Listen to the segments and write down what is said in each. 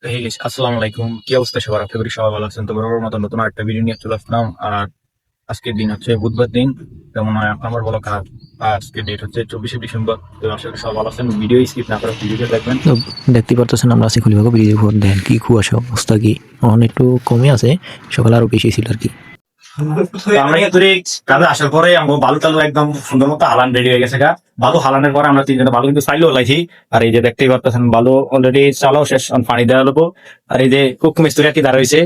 Hey guys, আসসালামু আলাইকুম। কি অবস্থা সবার? আশা করি সবাই ভালো আছেন। তো বরাবর মতো নতুন একটা ভিডিও নিয়ে চলে আসলাম। আর আজকের দিন হচ্ছে বুধবার দিন, যেমন আমার বলো কাজ। আজকে ডেট হচ্ছে 24শে ডিসেম্বর। তো আশা করি সবাই ভালো আছেন। ভিডিও স্কিপ না করে ভিডিও দেখবেন। তো দেখতে পারতেছেন আমরা আছি খুলিবাগ ব্রিজের উপর। দেখেন কি কুয়াশা, অবস্থা কি এখন একটু কমে আছে, সকালে আরো বেশি ছিল আর কি। তো আমরা এত কাজে আসার পরে আমরা বালু টালু একদম সুন্দর মতো হালান রেডি হয়ে গেছে গা। বালু হালানের পরে আমরা তিনজনে বালু কিন্তু চাইলেও লাইছি। আর এই যে দেখতেই পারতেছেন বালু অলরেডি চালাও শেষ, পানি দেওয়া হলো। আর এই যে কুক মিস্ত্রি আর কি দাঁড়া হয়েছে।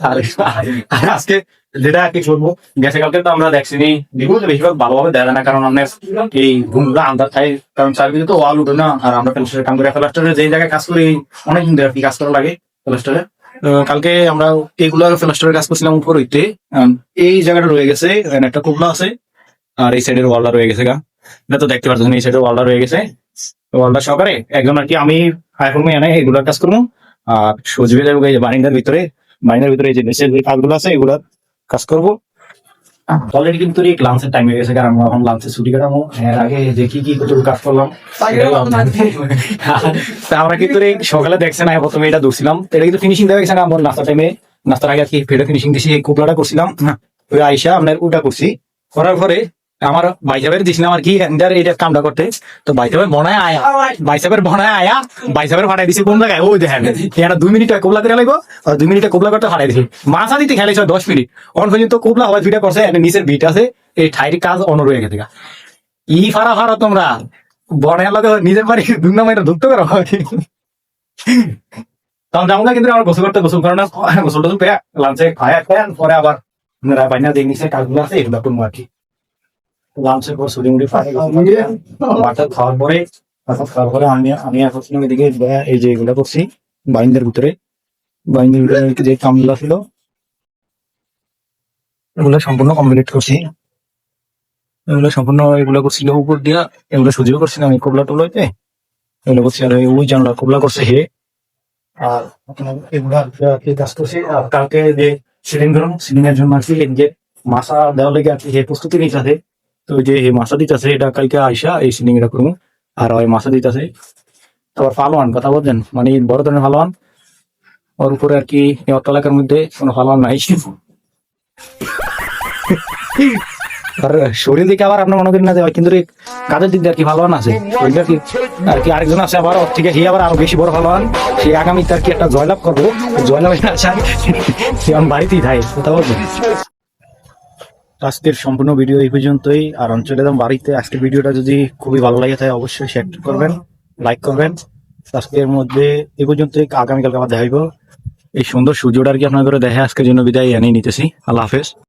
আর আর আজকে যেটা আর কি করবো, গেছে কালকে তো আমরা দেখছি বেশিরভাগ ভালোভাবে দেয় না, কারণ আমরা এই ঘুমগুলো আন্দার খাই, কারণ চারদিকে তো ওয়াল উঠে না। আর আমরা প্লাস্টারের কাম করি, প্লাস্টারে যে জায়গায় কাজ করি অনেকদিন ধরে আর কি কাজ করা লাগে প্লাস্টারে। কালকে আমরা এইগুলো প্লাস্টারের কাজ করছিলাম উপর হইতে। এই জায়গাটা রয়ে গেছে, এখানে একটা কোবলা আছে। আর এই সাইডের ওয়ালটা রয়ে গেছে গা। এটা তো দেখতে পাচ্ছেন, এই সাইডের ওয়ালটা রয়ে গেছে। ওয়ালটা সহকারে একজন আর কি আমি এখন এনে এগুলোর কাজ করবো। আর সজীবে যাবো এই যে বারিন্দার ভিতরে এই যে নিচের যে কাজগুলো আছে এগুলার কাজ করবো। অলরেডি কিন্তু লাঞ্চের টাইম হয়ে গেছে, কারণ আমরা এখন লাঞ্চের ছুটি কাটাবো। এর আগে যে কি কি কাজ করলাম তা আমরা কিন্তু সকালে দেখছেন প্রথমে এটা ধরছিলাম, এটা কিন্তু ফিনিশিং দেওয়া গেছে না। আমার নাস্তার টাইমে, নাস্তার আগে আর কি ফেটে ফিনিশিং দিছি, এই কোপলাটা করছিলাম। ওই আইসা আপনার ওটা করছি, করার পরে আমার বাইসাবের দিছিলাম আর কি এটা কামটা করতে। তো বাইসাবের বনায় আয়া, বাইসাবের ফাটাই দিছি কোন জায়গায়, ওই দেখেন এটা 2 মিনিট কোবলা করে লাগবো। 2 মিনিটে কোবলা করতে ফাটাই দিছি। মাছা দিতে খেলেছ 10 মিনিট, অন পর্যন্ত কোবলা হওয়ার ভিডিও করছে। নিচের বিট আছে, এই ঠাইরি কাজ অনর হয়ে গেছে। ই ফারা তোমরা বনের লগে নিজের বাড়ি দুর্নাম এটা ধুকতে পারো। তখন যাবো না, কিন্তু আমার গোসল করে না, গোসল টোসল পেয়ে লাঞ্চে খায় পরে আবার বাইনা দিয়ে নিচে কাজগুলো আছে এগুলো করবো আর কি। লাঞ্চের পর সুড়ি ভাত খাওয়ার পরে আমি এখন এদিকে এই যে এগুলা করছি বাইন্ডের ভিতরে যে কামগুলা ছিল এগুলো সম্পূর্ণ কমপ্লিট করছি। এগুলো করছিল উপর দিয়া, এগুলো সুজিও করছিলাম এই কোবলা টোবলাতে, এগুলো করছি। আর ওই জানলা কোবলা করছে হে। আর এগুলা কাজ করছি। আর কালকে যে সিলিং এর জন্য আর কি যে মাছা দেওয়া লেগে আর কি হে প্রস্তুতি নিতে। তো যে মাছা দিতেছে এটা কালকে আইসা এই সিলিং এটা করবো। আর ওই মাছা দিতেছে আবার ফালোয়ান, কথা বলছেন মানে বড় ধরনের ফালোয়ান। ওর উপরে আর কি এলাকার মধ্যে কোনো ফালোয়ান নাই। আর শরীর দিকে আবার আপনার মনে করেন না যে কিন্তু কাজের দিক দিয়ে আর কি ফালোয়ান আছে আর কি আরেকজন আছে আবার ওর থেকে আবার আরো বেশি বড় ফালোয়ান। সে আগামীতে আর কি একটা জয়লাভ করবো, জয়লাভের আশায় সে আমার বাড়িতেই থাকে, কথা বলছেন। আজকের সম্পূর্ণ ভিডিও এই পর্যন্তই। আর অঞ্চলে দাম বাড়িতে আজকের ভিডিওটা যদি খুবই ভালো লাগে থাকে অবশ্যই শেয়ার করবেন, লাইক করবেন। আজকের মধ্যে এই পর্যন্তই, আগামীকালকে আবার দেখাইবো। এই সুন্দর সূর্যটা আর কি আপনার করে দেখে আজকের জন্য বিদায় জানিয়ে নিতেছি। আল্লাহ হাফেজ।